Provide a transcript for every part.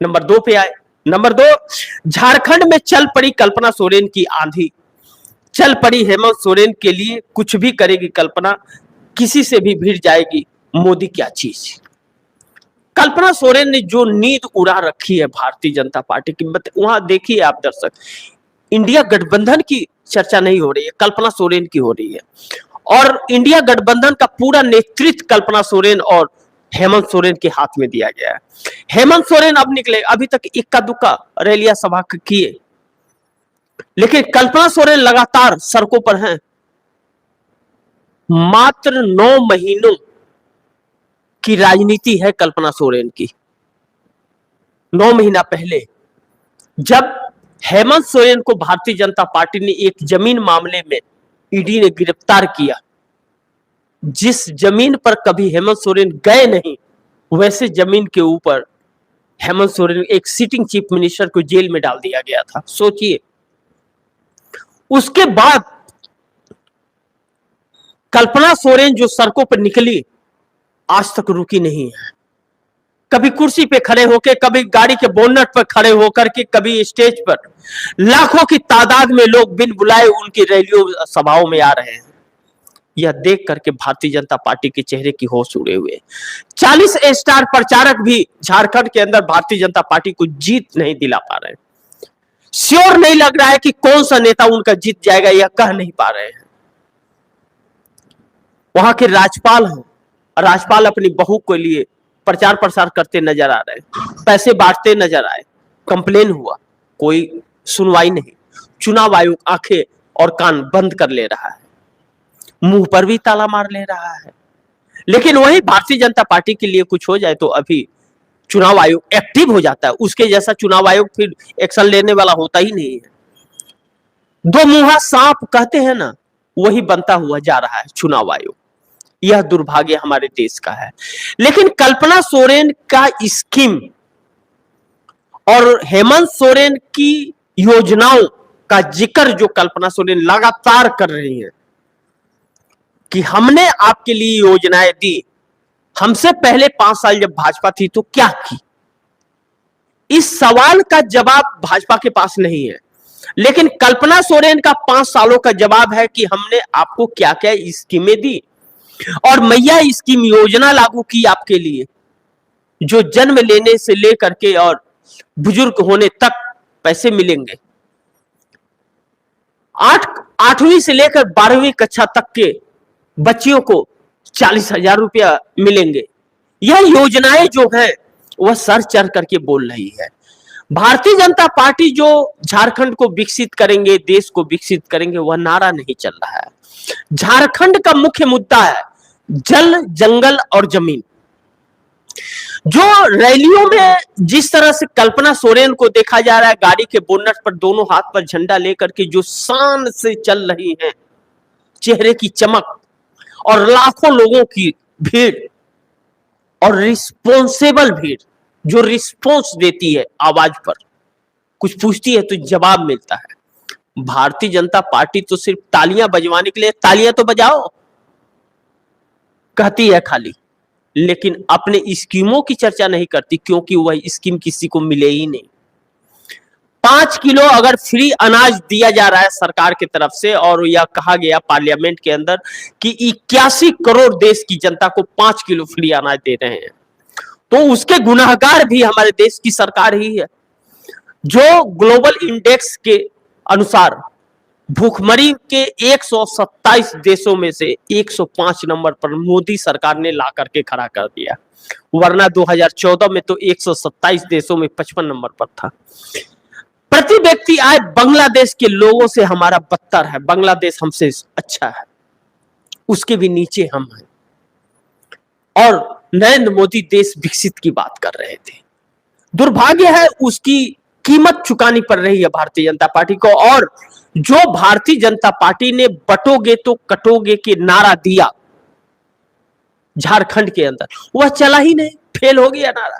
Number 2 पे आए। Number 2, Jharkhand में चल पड़ी कल्पना सोरेन की आंधी, चल पड़ी हेमंत सोरेन के लिए कुछ भी करेगी कल्पना, किसी से भी भिड़ जाएगी मोदी क्या चीज। कल्पना सोरेन ने जो नींद उड़ा रखी है भारतीय जनता पार्टी की, वहां देखिए आप दर्शक, इंडिया गठबंधन की चर्चा नहीं हो रही है, कल्पना सोरेन की हो रही है। और इंडिया गठबंधन का पूरा नेतृत्व कल्पना सोरेन और हेमंत सोरेन के हाथ में दिया गया है। हेमंत सोरेन अब निकले, अभी तक इक्का दुक्का रैलियां सभा किए, लेकिन कल्पना सोरेन लगातार सड़कों पर हैं। मात्र 9 महीनों की राजनीति है कल्पना सोरेन की। 9 महीना पहले जब हेमंत सोरेन को भारतीय जनता पार्टी ने एक जमीन मामले में ईडी ने गिरफ्तार किया, जिस जमीन पर कभी हेमंत सोरेन गए नहीं, वैसे जमीन के ऊपर हेमंत सोरेन, एक सिटिंग चीफ मिनिस्टर को जेल में डाल दिया गया था। सोचिए, उसके बाद कल्पना सोरेन जो सड़कों पर निकली, आज तक रुकी नहीं है। कभी कुर्सी पे खड़े होकर, कभी गाड़ी के बोनट पर खड़े होकर के, कभी स्टेज पर लाखों की तादाद में लोग बिन बुलाए उनकी रैलियों सभाओं में आ रहे हैं। यह देख करके भारतीय जनता पार्टी के चेहरे की होश उड़े हुए 40 स्टार प्रचारक भी झारखंड के अंदर भारतीय जनता पार्टी को जीत नहीं दिला पा रहे हैं। श्योर नहीं लग रहा है कि कौन सा नेता उनका जीत जाएगा, यह कह नहीं पा रहे हैं। वहां के राज्यपाल हैं, राज्यपाल अपनी बहू के लिए प्रचार प्रसार करते नजर आ रहे हैं, पैसे बांटते नजर आए, कंप्लेन हुआ, कोई सुनवाई नहीं। चुनाव आयोग आंखें और कान बंद कर ले रहा है, मुंह पर भी ताला मार ले रहा है। लेकिन वही भारतीय जनता पार्टी के लिए कुछ हो जाए तो अभी चुनाव आयोग एक्टिव हो जाता है। उसके जैसा चुनाव आयोग फिर एक्शन लेने वाला होता ही नहीं है। दो मुंहा सांप कहते हैं ना, वही बनता हुआ जा रहा है चुनाव आयोग। यह दुर्भाग्य हमारे देश का है। लेकिन कल्पना सोरेन का स्कीम और हेमंत सोरेन की योजनाओं का जिक्र जो कल्पना सोरेन लगातार कर रही है कि हमने आपके लिए योजनाएं दी, हमसे पहले 5 साल जब भाजपा थी तो क्या की, इस सवाल का जवाब भाजपा के पास नहीं है। लेकिन कल्पना सोरेन का 5 सालों का जवाब है कि हमने आपको क्या क्या स्कीमें दी और मैया स्कीम योजना लागू की आपके लिए, जो जन्म लेने से लेकर के और बुजुर्ग होने तक पैसे मिलेंगे। 8वीं से लेकर 12वीं कक्षा तक के बच्चियों को 40,000 रुपया मिलेंगे। यह योजनाएं जो है वह सर चढ़ करके बोल रही है। भारतीय जनता पार्टी जो झारखंड को विकसित करेंगे, देश को विकसित करेंगे, वह नारा नहीं चल रहा है। झारखंड का मुख्य मुद्दा है जल, जंगल और जमीन। जो रैलियों में जिस तरह से कल्पना सोरेन को देखा जा रहा है, गाड़ी के बोनट पर दोनों हाथ पर झंडा लेकर के जो शान से चल रही है, चेहरे की चमक और लाखों लोगों की भीड़ और रिस्पॉन्सिबल भीड़ जो रिस्पॉन्स देती है, आवाज पर कुछ पूछती है तो जवाब मिलता है। भारतीय जनता पार्टी तो सिर्फ तालियां बजवाने के लिए तालियां तो बजाओ कहती है खाली, लेकिन अपने स्कीमों की चर्चा नहीं करती, क्योंकि वह स्कीम किसी को मिले ही नहीं। 5 किलो अगर फ्री अनाज दिया जा रहा है सरकार की तरफ से, और यह कहा गया पार्लियामेंट के अंदर कि 81 करोड़ देश की जनता को 5 किलो फ्री अनाज दे रहे हैं, तो उसके गुनाहगार भी हमारे देश की सरकार ही है। जो ग्लोबल इंडेक्स के अनुसार भूखमरी के 127 देशों में से 105 नंबर पर मोदी सरकार ने ला करके खड़ा कर दिया, वरना 2014 में तो 127 देशों में 55 नंबर पर था। प्रति व्यक्ति आय बांग्लादेश के लोगों से हमारा बदतर है, बांग्लादेश हमसे अच्छा है, उसके भी नीचे हम हैं। और नरेंद्र मोदी देश विकसित की बात कर रहे थे। दुर्भाग्य है उसकी कीमत चुकानी पड़ रही है भारतीय जनता पार्टी को। और जो भारतीय जनता पार्टी ने बटोगे तो कटोगे के नारा दिया झारखंड के अंदर, वह चला ही नहीं, फेल हो गया नारा।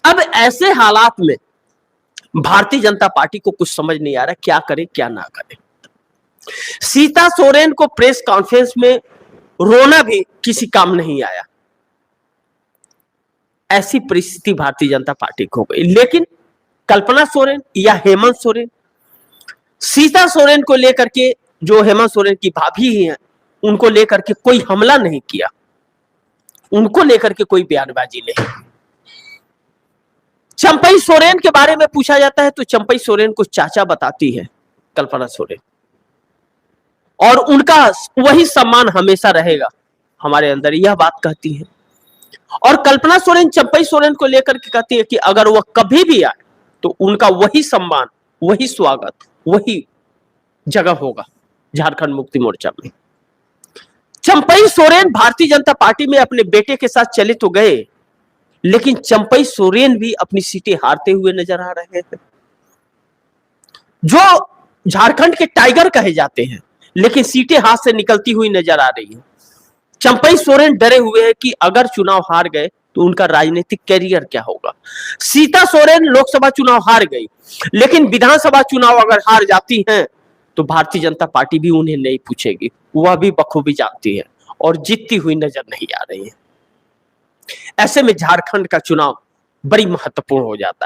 अब ऐसे हालात में भारतीय जनता पार्टी को कुछ समझ नहीं आ रहा क्या करे क्या ना करे। सीता सोरेन को प्रेस कॉन्फ्रेंस में रोना भी किसी काम नहीं आया। ऐसी परिस्थिति भारतीय जनता पार्टी को हो गई। लेकिन कल्पना सोरेन या हेमंत सोरेन, सीता सोरेन को लेकर के, जो हेमंत सोरेन की भाभी ही है, उनको लेकर के कोई हमला नहीं किया, उनको लेकर के कोई बयानबाजी नहीं। चंपई सोरेन के बारे में पूछा जाता है तो चंपई सोरेन को चाचा बताती है कल्पना सोरेन, और उनका वही सम्मान हमेशा रहेगा हमारे अंदर, यह बात कहती है। और कल्पना सोरेन चंपई सोरेन को लेकर के कहती है कि अगर वह कभी भी आए तो उनका वही सम्मान, वही स्वागत, वही जगह होगा झारखंड मुक्ति मोर्चा में। चंपई सोरेन भारतीय जनता पार्टी में अपने बेटे के साथ चले तो गए, लेकिन चंपई सोरेन भी अपनी सीटें हारते हुए नजर आ रहे हैं। जो झारखंड के टाइगर कहे जाते हैं, लेकिन सीटें हाथ से निकलती हुई नजर आ रही है। चंपई सोरेन डरे हुए हैं कि अगर चुनाव हार गए तो उनका राजनीतिक कैरियर क्या होगा। सीता सोरेन लोकसभा चुनाव हार गई, लेकिन विधानसभा चुनाव अगर हार जाती हैं तो भारतीय जनता पार्टी भी उन्हें नहीं पूछेगी, वह भी बखूबी जानती है और जीतती हुई नजर नहीं आ रही है। ऐसे में झारखंड का चुनाव बड़ी महत्वपूर्ण हो जाता है।